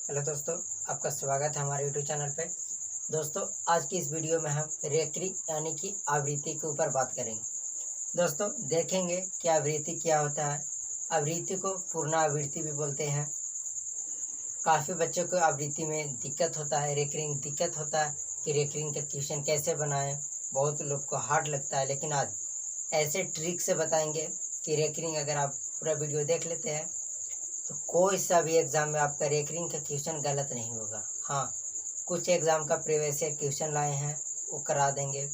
Hello दोस्तों, आपका स्वागत है हमारे यूट्यूब चैनल पे। दोस्तों, आज की इस वीडियो में हम रेकरिंग यानी कि आवृत्ति के ऊपर बात करेंगे। दोस्तों, देखेंगे कि आवृत्ति क्या होता है। आवृत्ति को पूर्ण आवृत्ति भी बोलते हैं। काफ़ी बच्चों को आवृत्ति में दिक्कत होता है, रेकरिंग दिक्कत होता है कि रेकरिंग का क्वेश्चन कैसे बनाएं। बहुत लोग को हार्ड लगता है, लेकिन आज ऐसे ट्रिक से बताएंगे कि रेकरिंग अगर आप पूरा वीडियो देख लेते हैं तो कोई सा भी एग्ज़ाम में आपका रेकरिंग का क्वेश्चन गलत नहीं होगा। हाँ, कुछ एग्ज़ाम का प्रीवियस ईयर क्वेश्चन लाए हैं, वो करा देंगे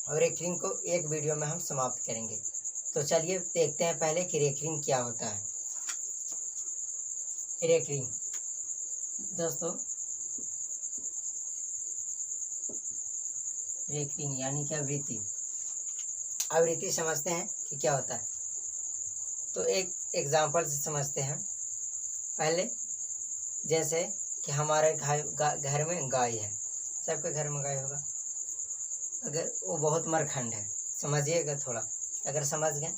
और रेकरिंग को एक वीडियो में हम समाप्त करेंगे। तो चलिए देखते हैं पहले कि रेकरिंग क्या होता है। रेकरिंग दोस्तों, रेकरिंग यानी कि आवृत्ति। आवृत्ति समझते हैं कि क्या होता है, तो एक एग्जाम्पल से समझते हैं। पहले जैसे कि हमारे घर में गाय है, सबके घर में गाय होगा। अगर वो बहुत मरखंड है, समझिएगा थोड़ा, अगर समझ गए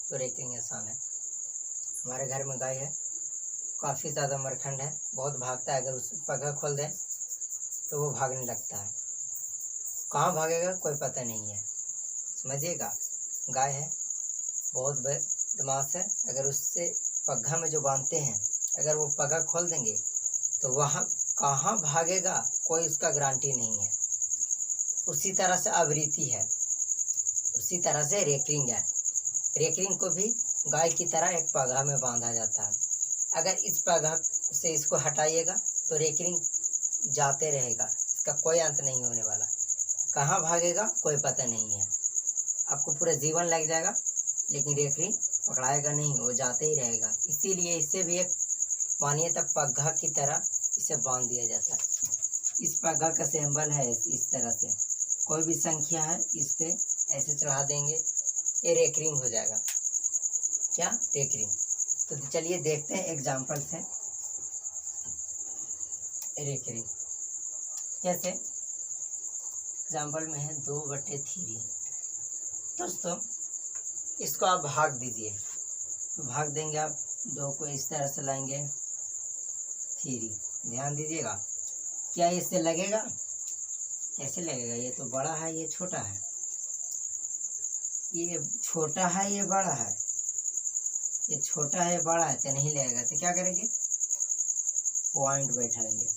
तो रेकरिंग आसान है। हमारे घर में गाय है, काफ़ी ज़्यादा मरखंड है, बहुत भागता है। अगर उस पगा खोल दें तो वो भागने लगता है। कहाँ भागेगा कोई पता नहीं है, समझिएगा। गाय है, बहुत बदमाश है। अगर उससे पग्घा में जो बांधते हैं, अगर वो पगा खोल देंगे तो वहाँ कहाँ भागेगा कोई उसका गारंटी नहीं है। उसी तरह से आवृत्ति है, उसी तरह से रेकरिंग है। रेकरिंग को भी गाय की तरह एक पगा में बांधा जाता है। अगर इस पगा से इसको हटाइएगा तो रेकरिंग जाते रहेगा, इसका कोई अंत नहीं होने वाला। कहाँ भागेगा कोई पता नहीं है, आपको पूरा जीवन लग जाएगा, लेकिन रेकरिंग पकड़ाएगा नहीं, वो जाते ही रहेगा। इसीलिए इससे भी एक मानिए तब पग्घा की तरह इसे बांध दिया जाता है। इस पग्घा का सिंबल है इस तरह से, कोई भी संख्या है इस पे ऐसे चढ़ा देंगे, ये रेकरिंग हो जाएगा। क्या रेकरिंग? तो चलिए देखते हैं एग्जाम्पल से रेकरिंग। जैसे एग्जाम्पल में है 2/3। दोस्तों, इसको आप भाग दीजिए, तो भाग देंगे आप 2 को इस तरह से लाएंगे 3। ध्यान दीजिएगा, क्या इससे लगेगा? कैसे लगेगा? ये तो बड़ा है, ये छोटा है। ये छोटा है, ये बड़ा है। ये छोटा है, बड़ा है, तो नहीं लगेगा। तो क्या करेंगे? पॉइंट बैठाएंगे।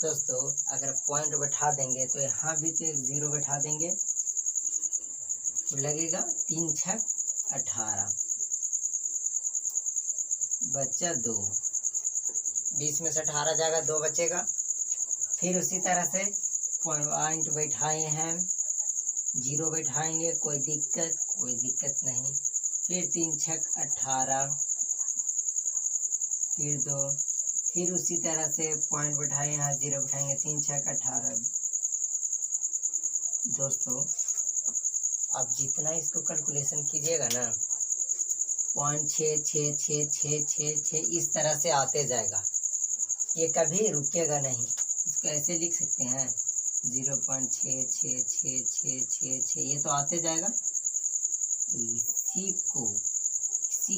दोस्तों, अगर पॉइंट बैठा देंगे तो यहाँ भी तो एक 0 बैठा देंगे तो लगेगा 3 6 18, बच्चा 2। 20 में से 18 जाएगा, 2 बचेगा। फिर उसी तरह से पॉइंट बैठाए हैं, 0 बैठाएंगे, कोई दिक्कत नहीं। फिर 3 6 18, फिर 2, फिर उसी तरह से पॉइंट बैठाए, यहाँ 0 बैठाएंगे, 3 6 18। दोस्तों, आप जितना इसको कैलकुलेशन कीजिएगा ना, 0.666666 इस तरह से आते जाएगा, ये कभी रुकेगा नहीं। इसको ऐसे लिख सकते हैं 0.666666, ये तो आते जाएगा। इसी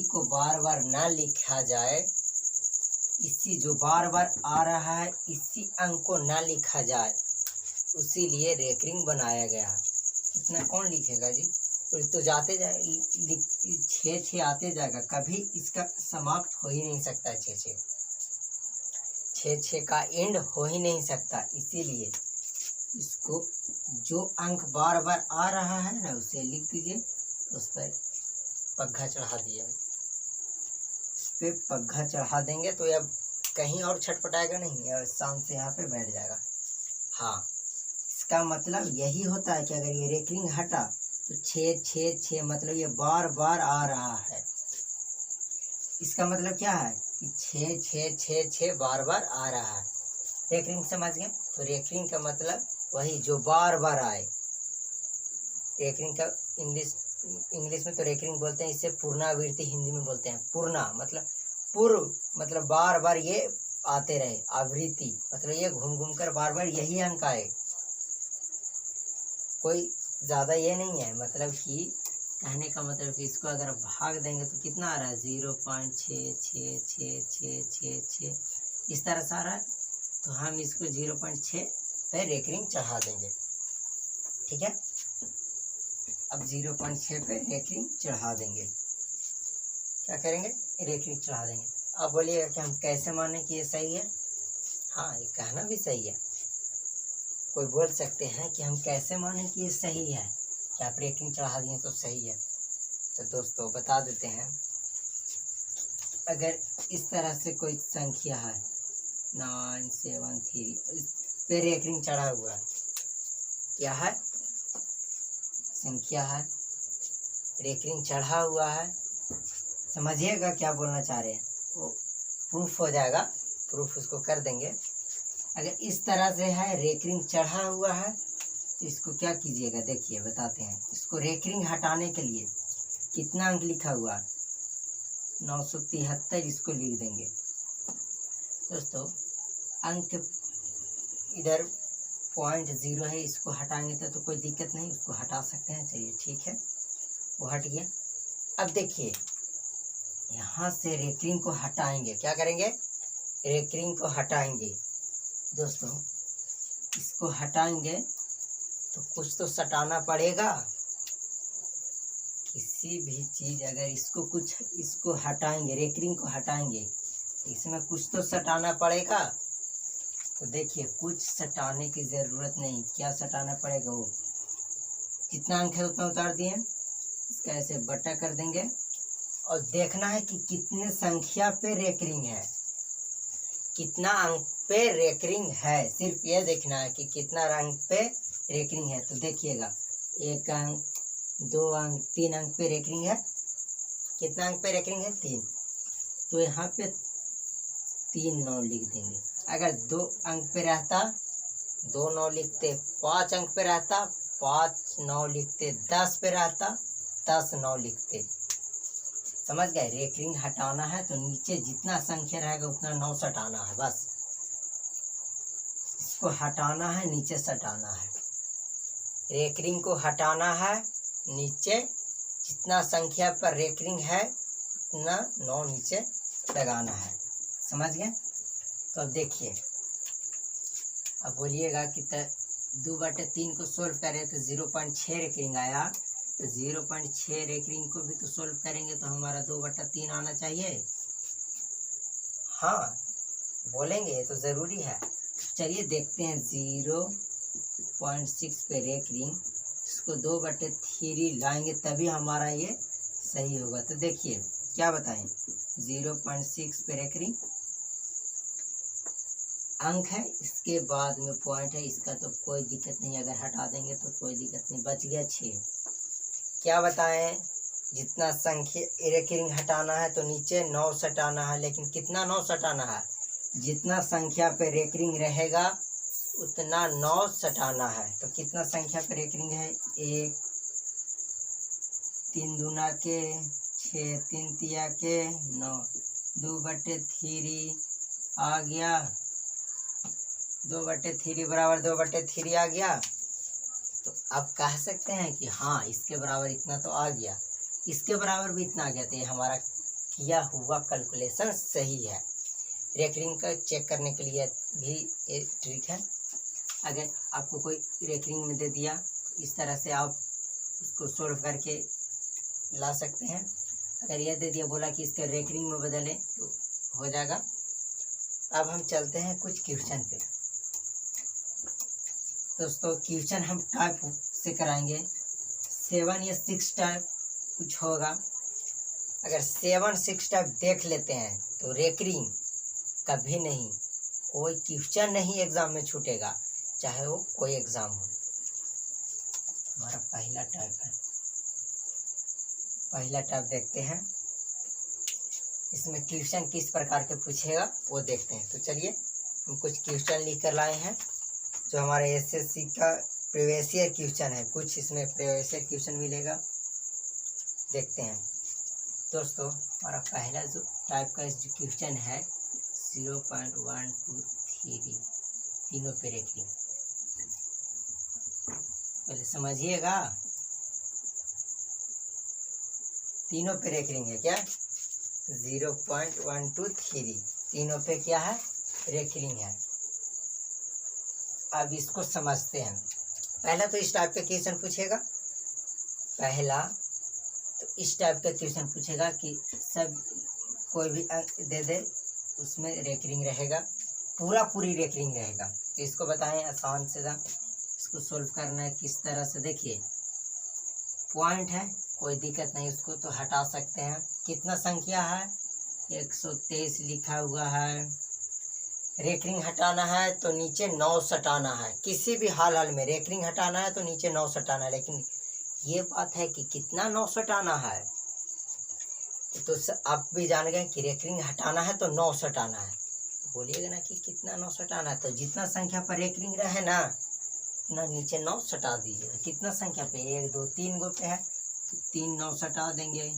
को बार बार ना लिखा जाए, इसी जो बार बार आ रहा है इसी अंक को ना लिखा जाए, उसीलिए रेकरिंग बनाया गया। इतना कौन लिखेगा जी? तो जाते जाए 6 आते जाएगा, कभी इसका समाप्त हो ही नहीं सकता। 6 का एंड हो ही नहीं सकता। इसीलिए इसको जो अंक बार बार आ रहा है ना उसे लिख दीजिए, उस पर पग्घा चढ़ा दिया। इस पे पग्घा चढ़ा देंगे तो अब कहीं और छटपटाएगा नहीं, और शांत से यहाँ पे बैठ जाएगा। हाँ, इसका मतलब यही होता है कि अगर ये रेकरिंग हटा तो 6 मतलब ये बार बार आ रहा है। इसका मतलब क्या है कि 6 बार बार आ रहा है। रेकरिंग समझ गए? तो रेकरिंग का मतलब वही जो बार बार आए। रेकरिंग का इंग्लिश में तो रेकरिंग बोलते हैं, इससे पूर्णावृत्ति हिंदी में बोलते हैं। पूर्णा मतलब पूर्व, मतलब बार बार ये आते रहे। आवृत्ति मतलब ये घूम घूम कर बार बार यही अंक आए, कोई ज़्यादा ये नहीं है। मतलब कि कहने का मतलब कि इसको अगर भाग देंगे तो कितना आ रहा है? 0.666666, इस तरह से आ रहा है, तो हम इसको 0.6 पे रेकरिंग चढ़ा देंगे। ठीक है, अब 0.6 पे रेकरिंग चढ़ा देंगे। क्या करेंगे, रेकरिंग चढ़ा देंगे। अब बोलिएगा कि हम कैसे माने कि ये सही है। हाँ, ये कहना भी सही है। कोई बोल सकते हैं कि हम कैसे माने कि ये सही है, कि आप रेकरिंग चढ़ा दिए तो सही है। तो दोस्तों बता देते हैं, अगर इस तरह से कोई संख्या है 973 पे रेकरिंग चढ़ा हुआ है, क्या है, संख्या है, रेकरिंग चढ़ा हुआ है। समझिएगा क्या बोलना चाह रहे हैं, वो प्रूफ हो जाएगा, प्रूफ उसको कर देंगे। अगर इस तरह से है, रेकरिंग चढ़ा हुआ है, तो इसको क्या कीजिएगा, देखिए बताते हैं। इसको रेकरिंग हटाने के लिए कितना अंक लिखा हुआ है, 973, इसको लिख देंगे। दोस्तों अंक इधर 0.0 है, इसको हटाएंगे तो कोई दिक्कत नहीं, उसको हटा सकते हैं। चलिए ठीक है, वो हट गया। अब देखिए, यहाँ से रेकरिंग को हटाएंगे, क्या करेंगे, रेकरिंग को हटाएंगे। दोस्तों इसको हटाएंगे तो कुछ तो सटाना पड़ेगा। किसी भी चीज़ अगर इसको हटाएंगे, रेकरिंग को हटाएंगे, इसमें कुछ तो सटाना पड़ेगा। तो देखिए, कुछ सटाने की ज़रूरत नहीं। क्या सटाना पड़ेगा, वो कितना अंक है उतना उतार दिए, इसका ऐसे बटा कर देंगे और देखना है कि कितने संख्या पे रेकरिंग है, कितना अंक पे रेकरिंग है। सिर्फ ये देखना है कि कितना अंक पे रेकरिंग है। तो देखिएगा, 1 अंक, 2 अंक, 3 अंक पे रेकरिंग है। कितना अंक पे रेकरिंग है, 3। तो यहाँ पे 3 9 लिख देंगे। अगर 2 अंक पे रहता 2 9 लिखते, 5 अंक पे रहता 5 9 लिखते, 10 पे रहता 10 9 लिखते। समझ गए, रेकरिंग हटाना है तो नीचे जितना संख्या रहेगा उतना 9 सटाना है, बस इसको हटाना है, नीचे सटाना है। रेकरिंग को हटाना है, नीचे जितना संख्या पर रेकरिंग है उतना 9 नीचे लगाना है। समझ गए। तो अब देखिए, अब बोलिएगा कि 2/3 को सोल्व करें तो 0.6 रेकरिंग आया। तो 0.6 रेकरिंग को भी तो सोल्व करेंगे तो हमारा 2/3 आना चाहिए। हाँ बोलेंगे, ये तो ज़रूरी है। चलिए देखते हैं, 0.6 पे रेकरिंग, इसको 2/3 लाएंगे तभी हमारा ये सही होगा। तो देखिए क्या बताएं, 0.6 पे रेकरिंग अंक है, इसके बाद में पॉइंट है, इसका तो कोई दिक्कत नहीं, अगर हटा देंगे तो कोई दिक्कत नहीं, बच गया 6। क्या बताएं, जितना संख्या रेकरिंग हटाना है तो नीचे 9 सटाना है, लेकिन कितना 9 सटाना है, जितना संख्या पे रेकरिंग रहेगा उतना 9 सटाना है। तो कितना संख्या पे रेकरिंग है, 1 3 दूना के 6, 3 तिया के 9, 2/3 आ गया, 2/3 बराबर 2/3 आ गया। तो अब कह सकते हैं कि हाँ इसके बराबर इतना तो आ गया, इसके बराबर भी इतना आ गया। तो ये हमारा किया हुआ कैलकुलेशन सही है। रेकरिंग का चेक करने के लिए भी एक ट्रिक है। अगर आपको कोई रेकरिंग में दे दिया, इस तरह से आप उसको सोल्व करके ला सकते हैं। अगर यह दे दिया, बोला कि इसके रेकरिंग में बदलें, तो हो जाएगा। अब हम चलते हैं कुछ क्वेश्चन पे। दोस्तों क्वेश्चन हम टाइप से कराएंगे, 7 या 6 टाइप कुछ होगा। अगर 7 6 टाइप देख लेते हैं तो रेकरिंग कभी नहीं, कोई क्वेश्चन नहीं एग्जाम में छूटेगा, चाहे वो कोई एग्जाम हो। हमारा पहला टाइप है, पहला टाइप देखते हैं, इसमें क्वेश्चन किस प्रकार के पूछेगा वो देखते हैं। तो चलिए हम कुछ क्वेश्चन लिख कर लाए हैं जो हमारे एसएससी का प्रीवियस ईयर क्वेश्चन है। कुछ इसमें प्रीवियस ईयर क्वेश्चन मिलेगा, देखते हैं। दोस्तों हमारा पहला जो टाइप का जो क्वेश्चन है 0.123 तीनों पे रेकरिंग, पहले समझिएगा, तीनों पे रेकरिंग है क्या, 0.123 तीनों पे क्या है रेकरिंग है। अब इसको समझते हैं। पहला तो इस टाइप का क्वेश्चन पूछेगा, पहला तो इस टाइप का क्वेश्चन पूछेगा कि सब कोई भी अंक दे दे, उसमें रेकरिंग रहेगा, पूरी रेकरिंग रहेगा। तो इसको बताएं आसान से था, इसको सोल्व करना है किस तरह से। देखिए पॉइंट है, कोई दिक्कत नहीं, उसको तो हटा सकते हैं। कितना संख्या है, 123 लिखा हुआ है। रेकरिंग हटाना है तो नीचे 9 सटाना है, किसी भी हाल में रेकरिंग हटाना है तो नीचे 9 सटाना है। लेकिन ये बात है कि कितना 9 सटाना है, तो आप भी जान गए कि रेकरिंग हटाना है तो 9 सटाना है। बोलिएगा ना कि कितना 9 सटाना है, तो जितना संख्या पर रेकरिंग रहे ना उतना नीचे 9 सटा दीजिएगा। कितना संख्या पे, 1 2 3 गो पे है तो 3 9 सटा देंगे,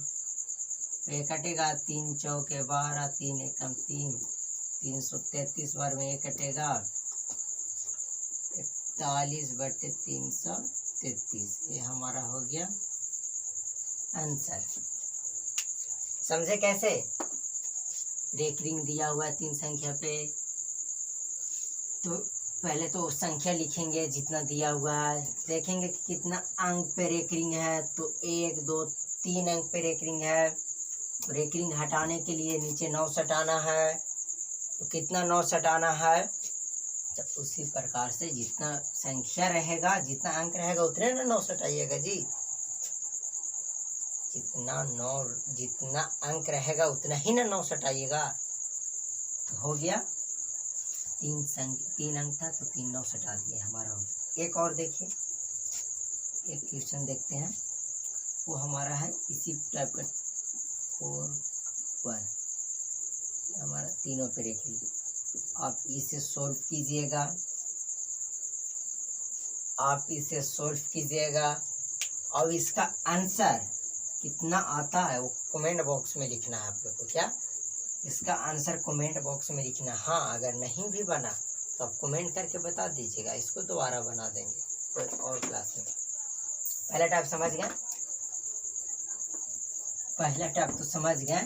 तो ये कटेगा 3 चौके 12, 3 एकम 3, 333 बार में ये कटेगा 41/333। ये हमारा हो गया आंसर। समझे कैसे? रेकरिंग दिया हुआ है 3 संख्या पे, तो पहले तो संख्या लिखेंगे जितना दिया हुआ है, देखेंगे कि कितना अंक पे रेकरिंग है, तो 1 2 3 अंक पे रेकरिंग है। तो रेकरिंग हटाने के लिए नीचे 9 सटाना है, तो कितना 9 सटाना है, तो उसी प्रकार से जितना संख्या रहेगा, जितना अंक रहेगा उतने ना 9 सटाइएगा जी। जितना अंक रहेगा उतना ही ना 9 सटाइएगा। तो हो गया 3 अंक था तो 3 9 सटा दिए हमारा हो गया। एक और देखिए, एक क्वेश्चन देखते हैं, वो हमारा है इसी टाइप का 4 1, हमारा तीनों पे रेखी। आप इसे सोल्व कीजिएगा, और इसका आंसर कितना आता है वो कमेंट बॉक्स में लिखना है आप लोग को। क्या इसका आंसर कमेंट बॉक्स में लिखना। हाँ, अगर नहीं भी बना तो आप कमेंट करके बता दीजिएगा, इसको दोबारा बना देंगे कोई और क्लास में। पहला टाइप समझ गए? पहला टाइप तो समझ गए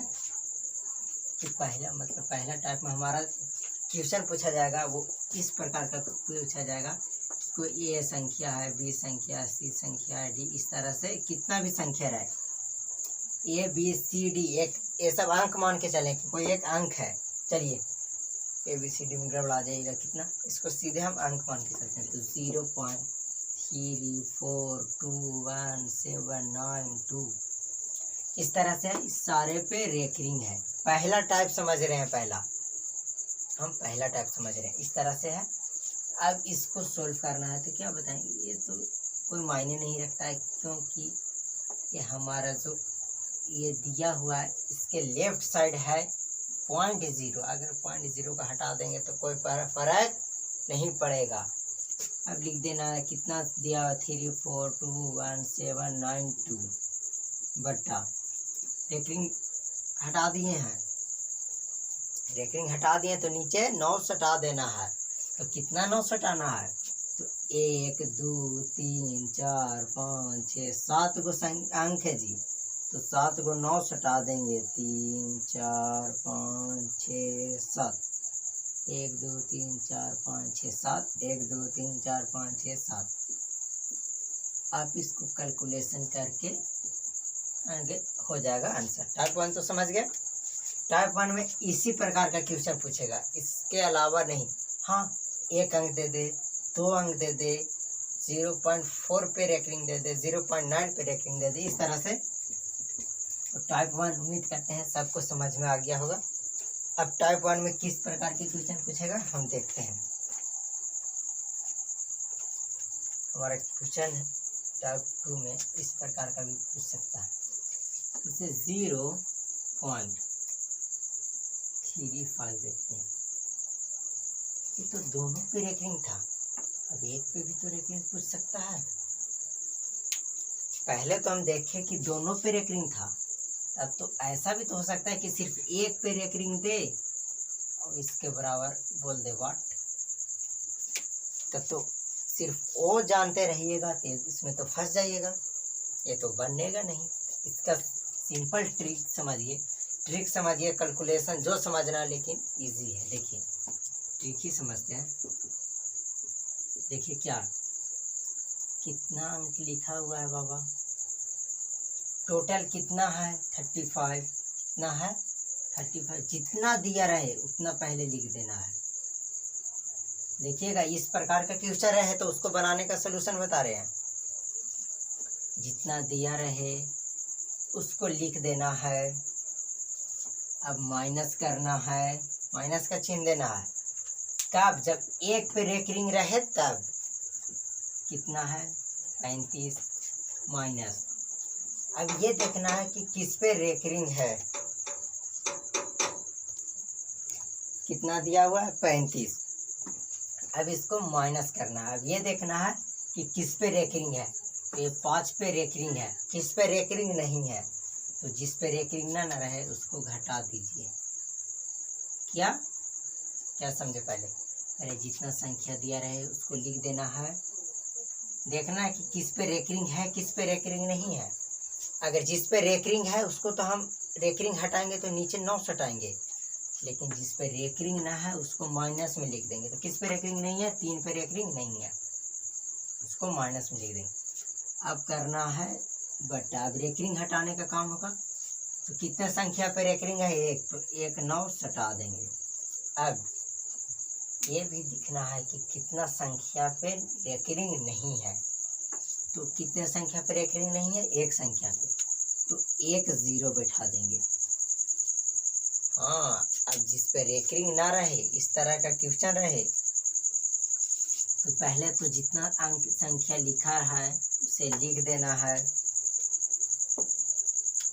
कि पहला टाइप में हमारा क्वेश्चन पूछा जाएगा, वो इस प्रकार का पूछा जाएगा, कोई ए संख्या है, बी संख्या, सी संख्या है, डी, इस तरह से कितना भी संख्या रहे, ए बी सी डी, एक ये सब अंक मान के चलें कि कोई एक अंक है। चलिए ए बी सी डी में गड़बड़ा जाएगा कितना, इसको सीधे हम अंक मान के चलते हैं। तो 0.342179 इस तरह से इस सारे पे रेकरिंग है। पहला टाइप समझ रहे हैं, हम पहला टाइप समझ रहे हैं, इस तरह से है। अब इसको सोल्व करना है तो क्या बताएंगे, ये तो कोई मायने नहीं रखता है, क्योंकि ये हमारा जो ये दिया हुआ है इसके लेफ्ट साइड है 0.0। अगर 0.0 का हटा देंगे तो कोई फर्क नहीं पड़ेगा। अब लिख देना है कितना दिया हुआ, 342179 बट्टा रेकरिंग हटा दिए हैं, रेकरिंग हटा दिए तो नीचे 9 सटा देना है। तो कितना 9 सटाना है, तो 1 2 3 4 5 6 7 गो अंक है जी, तो 7 गो 9 सटा देंगे, 3 4 5 6 7, 1 2 3 4 5 6 7, 1 2 3 4 5 6 7। आप इसको कैलकुलेशन करके आगे हो जाएगा आंसर। टाइप 1 तो समझ गए। टाइप 1 में इसी प्रकार का क्वेश्चन पूछेगा, इसके अलावा नहीं। हाँ, 1 अंक दे दे, 2 अंक दे दे, 0.4 पे रेकरिंग दे दे, 0.9 पे रेकरिंग दे दे, इस तरह से। तो टाइप 1 उम्मीद करते हैं सबको समझ में आ गया होगा। अब टाइप 1 में किस प्रकार के क्वेश्चन पूछेगा हम देखते हैं। हमारा क्वेश्चन टाइप 2 में इस प्रकार का भी पूछ सकता है, इसे 0.35 देखते हैं। ये तो दोनों पे रेकरिंग था, अब एक पे भी तो रेकरिंग पूछ सकता है। पहले तो हम देखें कि दोनों पे रेकरिंग था, अब तो ऐसा भी तो हो सकता है कि सिर्फ एक पे रेकरिंग दे और इसके बराबर बोल दे वाट। तब तो सिर्फ वो जानते रहिएगा तो इसमें तो फंस जाइएगा, ये तो बनेगा नहीं। इसका सिंपल ट्रिक समझिए, कैलकुलेशन जो समझना, लेकिन इजी है। देखिए ट्रिक ही समझते हैं। देखिए क्या कितना अंक लिखा हुआ है बाबा, टोटल कितना है 35, कितना है 35, जितना दिया रहे उतना पहले लिख देना है। देखिएगा इस प्रकार का क्वेश्चन रहे तो उसको बनाने का सलूशन बता रहे हैं। जितना दिया रहे उसको लिख देना है, अब माइनस करना है, माइनस का चिन्ह देना है। कब? जब एक पे रेकरिंग रहे तब। कितना है 35 माइनस, अब ये देखना है कि किस पे रेकरिंग है। कितना दिया हुआ है 35, अब इसको माइनस करना है। अब ये देखना है कि किस पे रेकरिंग है। तो ये 5 पे रेकरिंग है, किस पे रेकरिंग नहीं है, तो जिस पे रेकरिंग ना रहे उसको घटा दीजिए। क्या क्या समझे? पहले जितना संख्या दिया रहे उसको लिख देना है। देखना है कि किस पे रेकरिंग है, किस पे रेकरिंग नहीं है। अगर जिस पे रेकरिंग है उसको तो हम रेकरिंग हटाएंगे तो नीचे 9 हटाएंगे, लेकिन जिस पे रेकरिंग ना है उसको माइनस में लिख देंगे। तो किस पे रेकरिंग नहीं है? 3 पे रेकरिंग नहीं है, उसको माइनस में लिख देंगे। अब करना है बटा, अब रेकरिंग हटाने का काम होगा। तो कितने संख्या पे रेकरिंग है? 1, तो 1 9 हटा देंगे। अब ये भी दिखना है कि कितना संख्या पे रेकरिंग नहीं है। तो कितने संख्या पे रेकरिंग नहीं है? 1 संख्या पे, तो 1 0 बैठा देंगे। हाँ, अब जिस पे रेकरिंग ना रहे, इस तरह का क्वेश्चन रहे, तो पहले तो जितना अंक संख्या लिखा है उसे लिख देना है।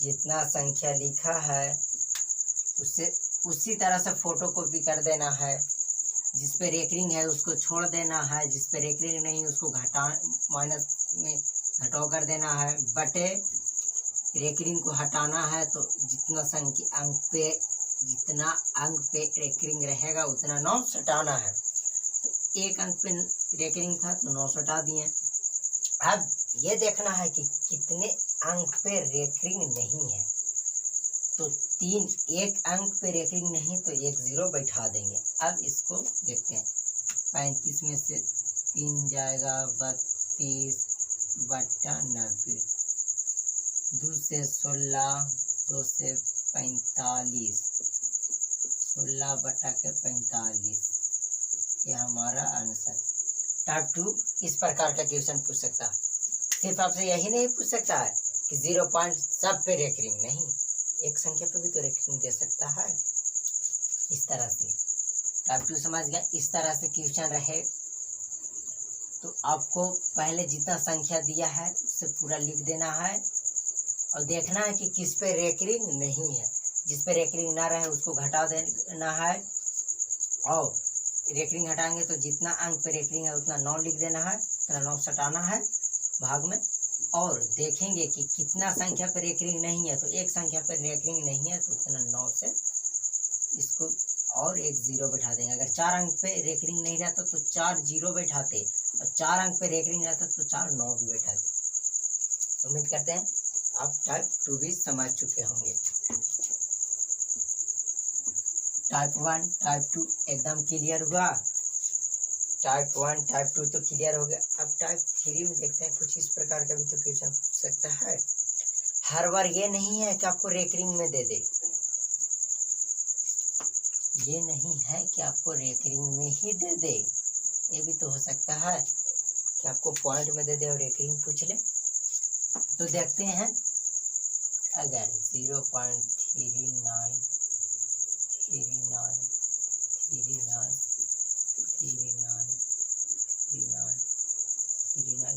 जितना संख्या लिखा है उसे उसी तरह से फोटो कॉपी कर देना है। जिस पे रेकरिंग है उसको छोड़ देना है, जिस पे रेकरिंग नहीं उसको घटा माइनस में घटाव कर देना है। बटे रेकरिंग को हटाना है, तो जितना संख्या अंक पे जितना अंक पे रेकरिंग रहेगा उतना 9 हटाना है। तो 1 अंक पे रेकरिंग था तो 9 हटा दिए। अब ये देखना है कि कितने अंक पे रेकरिंग नहीं है। तो 1 अंक पे रेकरिंग नहीं तो 1 0 बैठा देंगे। अब इसको देखते हैं। 35 में से 3 जाएगा 32 बटा 90, 2 से 16, 2 से 45, 16 बटा के 45, ये हमारा आंसर। टाइप 2 इस प्रकार का क्वेश्चन पूछ सकता है। सिर्फ आपसे यही नहीं पूछ सकता है कि 0 पॉइंट सब पे रेकरिंग नहीं, एक संख्या पे भी तो रेकरिंग दे सकता है। इस तरह से टाइप 2 समझ गया। इस तरह से क्वेश्चन रहे तो आपको पहले जितना संख्या दिया है उससे पूरा लिख देना है और देखना है कि किस पे रेकरिंग नहीं है। जिस पे रेकरिंग ना रहे उसको घटा देना है, और रेकरिंग हटाएंगे तो जितना अंक पे रेकरिंग है उतना 9 लिख देना है, उतना 9 हटाना है भाग में। और देखेंगे कि कितना संख्या पर रेकरिंग नहीं है, तो 1 संख्या पर रेकरिंग नहीं है तो उतना 9 से इसको और 1 0 बैठा देंगे। अगर 4 अंक पे रेकरिंग नहीं रहता तो 4 0 बैठाते, और 4 अंक पे रेकरिंग रहता तो 4 9 भी बैठाते। उम्मीद करते हैं आप टाइप 2 भी समझ चुके होंगे। टाइप 1 टाइप 2 एकदम क्लियर हुआ। टाइप 1 टाइप 2 तो क्लियर हो गया। अब टाइप 3 में देखते हैं, कुछ इस प्रकार का भी तो क्वेश्चन पूछ सकता है। हर बार ये नहीं है कि आपको रेकरिंग में दे दे, ये नहीं है कि आपको रेकरिंग में ही दे दे, ये भी तो हो सकता है कि आपको पॉइंट में दे दे और रेकरिंग पूछ ले। तो देखते हैं, अगर 0.39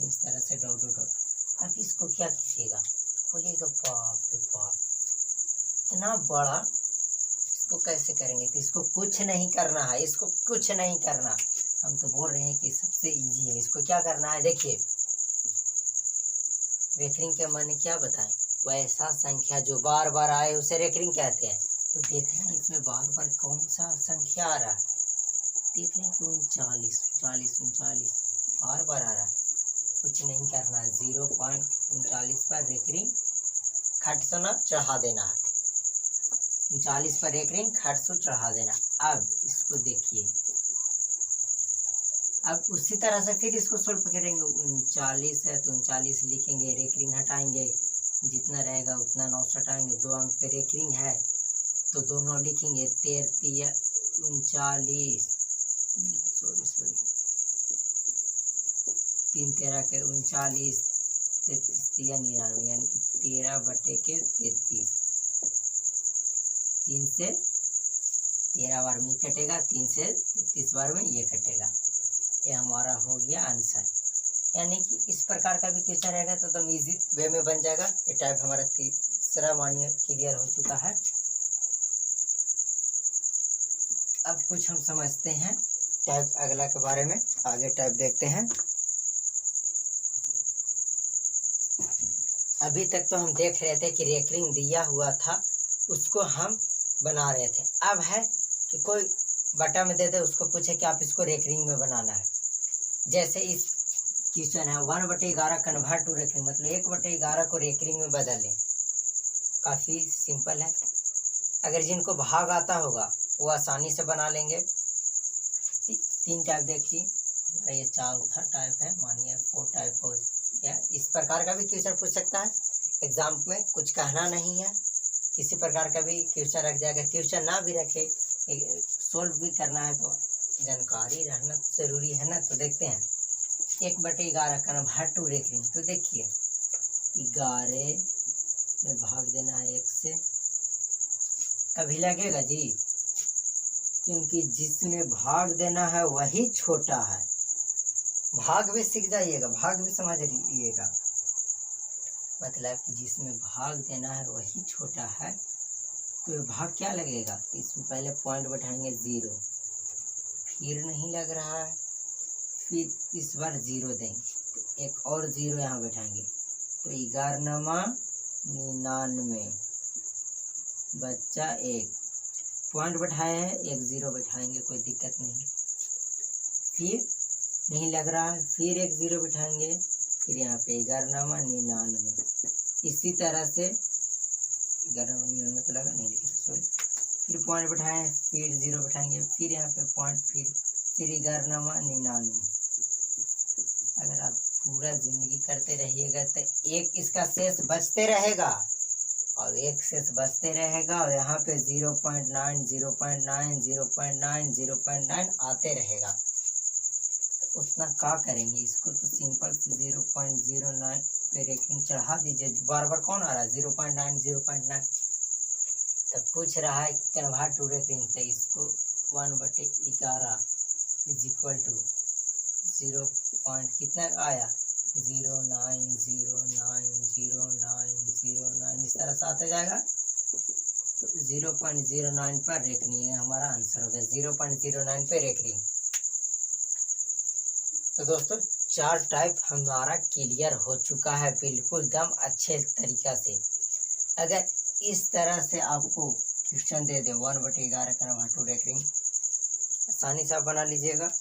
इस तरह से डॉट डॉट डॉट। अब इसको क्या कीजिएगा, बोलिएगा बाप रे बाप इतना बड़ा, इसको कैसे करेंगे? तो इसको कुछ नहीं करना है, इसको कुछ नहीं करना। हम तो बोल रहे हैं कि सबसे इजी है। इसको क्या करना है, देखिए रेकरिंग के माने क्या बताएं, वैसा संख्या जो बार बार आए उसे रेकरिंग कहते हैं। तो देखना है इसमें बार बार कौन सा संख्या आ रहा है। देख रहे हैं कि 39 बार बार आ रहा है। कुछ नहीं करना है, 0.39 पर रेकरिंग खट से न चढ़ा देना है। 39 पर रेकरिंग खट से चढ़ा देना। अब इसको देखिए अब उसी तरह से फिर इसको सोल्व करेंगे। 39 है तो 39 लिखेंगे, रेकरिंग हटाएंगे, जितना रहेगा उतना 9 हटाएंगे, 2 अंक पे रेकरिंग है तो 2 9 लिखेंगे, 39 सॉरी 3 13 के 39, 33 या 99, यानी कि 13/33। 3 से 13 बार में कटेगा, 3 से 33 बार में ये कटेगा। ये हमारा हो गया आंसर। यानी कि इस प्रकार का भी क्वेश्चन रहेगा तो तुम इजी वे में बन जाएगा। ये टाइप हमारा तीसरा मानिए क्लियर हो चुका है। अब कुछ हम समझते हैं टाइप अगला के बारे में। आगे टाइप देखते हैं। अभी तक तो हम देख रहे थे कि रेकरिंग दिया हुआ था, उसको हम बना रहे थे। अब है कि कोई बटा में दे दे, उसको पूछे कि आप इसको रेकरिंग में बनाना है। जैसे इस क्वेश्चन है 1/11 कन्वर्ट टू रेकरिंग, मतलब 1/11 को रेकरिंग में बदल लें। काफ़ी सिंपल है। अगर जिनको भाग आता होगा वो आसानी से बना लेंगे। 3 टाइप देखिए, हमारा ये चौथा टाइप है, मानिए 4 टाइप हो गया। इस प्रकार का भी क्वेश्चन पूछ सकता है एग्जाम में, कुछ कहना नहीं है। किसी प्रकार का भी क्वेश्चन रख जाएगा, क्वेश्चन ना भी रखे, सोल्व भी करना है तो जानकारी रहना जरूरी है ना। तो देखते हैं 1/11 कन्वर्ट टू रेकरिंग। तो देखिए 11 में भाग देना है 1 से, कभी लगेगा जी, क्योंकि जिसमें भाग देना है वही छोटा है। भाग भी सीख जाइएगा, भाग भी समझ लीजिएगा, मतलब कि जिसमें भाग देना है वही छोटा है। तो ये भाग क्या लगेगा, इसमें पहले पॉइंट बैठाएंगे 0, फिर नहीं लग रहा है, फिर इस बार 0 देंगे तो एक और 0 यहाँ बैठाएंगे तो 11×99 बच्चा 1, पॉइंट बैठाए हैं, एक 0 बैठाएंगे, कोई दिक्कत नहीं। फिर नहीं लग रहा है, फिर एक 0 बैठाएंगे, फिर यहाँ पे 11×99। इसी तरह से 11×99 तो लगा नहीं, सॉरी, फिर पॉइंट बैठाएं, फिर 0 बैठाएंगे, फिर यहाँ पे पॉइंट, फिर 11×99। अगर आप पूरा जिंदगी करते रहिएगा तो एक इसका शेष बचते रहेगा और एक शेष बचते रहेगा और यहाँ पे 0.9 0.9 0.9 0.9 आते रहेगा। तो उतना क्या करेंगे, इसको तो सिंपल से 0.09 पे रेकरिंग चढ़ा दीजिए। बार बार कौन आ रहा है 0.9 0.9। तो पूछ रहा है कन्वर्ट टू रेकरिंग, तो इसको 1/11 इज इक्वल टू 0 पॉइंट कितना आया 0.9090909, इस तरह से आता जाएगा। तो 0.09 पर रेकरिंग हमारा आंसर हो गया, 0.09 पे रेकरिंग। तो दोस्तों 4 टाइप हमारा क्लियर हो चुका है बिल्कुल दम अच्छे तरीका से। अगर इस तरह से आपको क्वेश्चन दे दे 1/11 कन्वर्ट टू रेकरिंग, आसानी से आप बना लीजिएगा,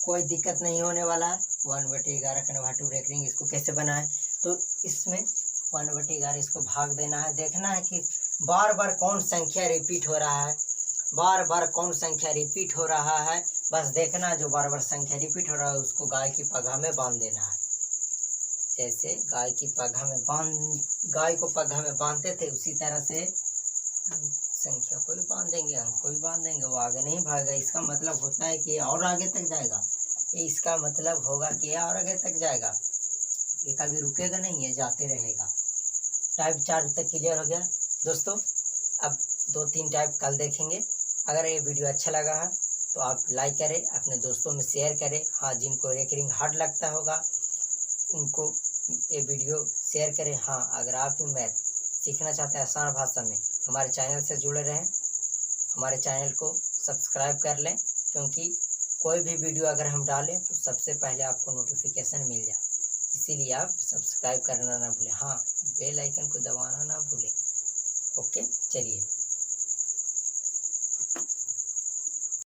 कोई दिक्कत नहीं होने वाला है। 1/11 कन्वर्ट टू रेकरिंग इसको कैसे बनाएं, तो इसमें 1/11 इसको भाग देना है, देखना है कि बार बार कौन संख्या रिपीट हो रहा है, बार बार कौन संख्या रिपीट हो रहा है, बस देखना है जो बार बार संख्या रिपीट हो रहा है उसको गाय की पगहा में बांध देना है। जैसे गाय की पगहा में गाय को पगहा में बांधते थे उसी तरह से संख्या को भी बांध देंगे, अंक को भी बांध देंगे, वो आगे नहीं भागेगा। इसका मतलब होता है कि और आगे तक जाएगा, ये इसका मतलब होगा कि और आगे तक जाएगा, ये कभी रुकेगा नहीं, ये जाते रहेगा। टाइप 4 तक क्लियर हो गया दोस्तों। अब 2-3 टाइप कल देखेंगे। अगर ये वीडियो अच्छा लगा है तो आप लाइक करें, अपने दोस्तों में शेयर करें। हाँ, जिनको रेकरिंग हार्ड लगता होगा उनको ये वीडियो शेयर करें। हाँ, अगर आप मैथ सीखना चाहते हैं आसान भाषा में, हमारे चैनल से जुड़े रहें, हमारे चैनल को सब्सक्राइब कर लें, क्योंकि कोई भी वीडियो अगर हम डालें तो सबसे पहले आपको नोटिफिकेशन मिल जाए, इसीलिए आप सब्सक्राइब करना ना भूलें। हाँ, बेल आइकन को दबाना ना भूलें। ओके, चलिए।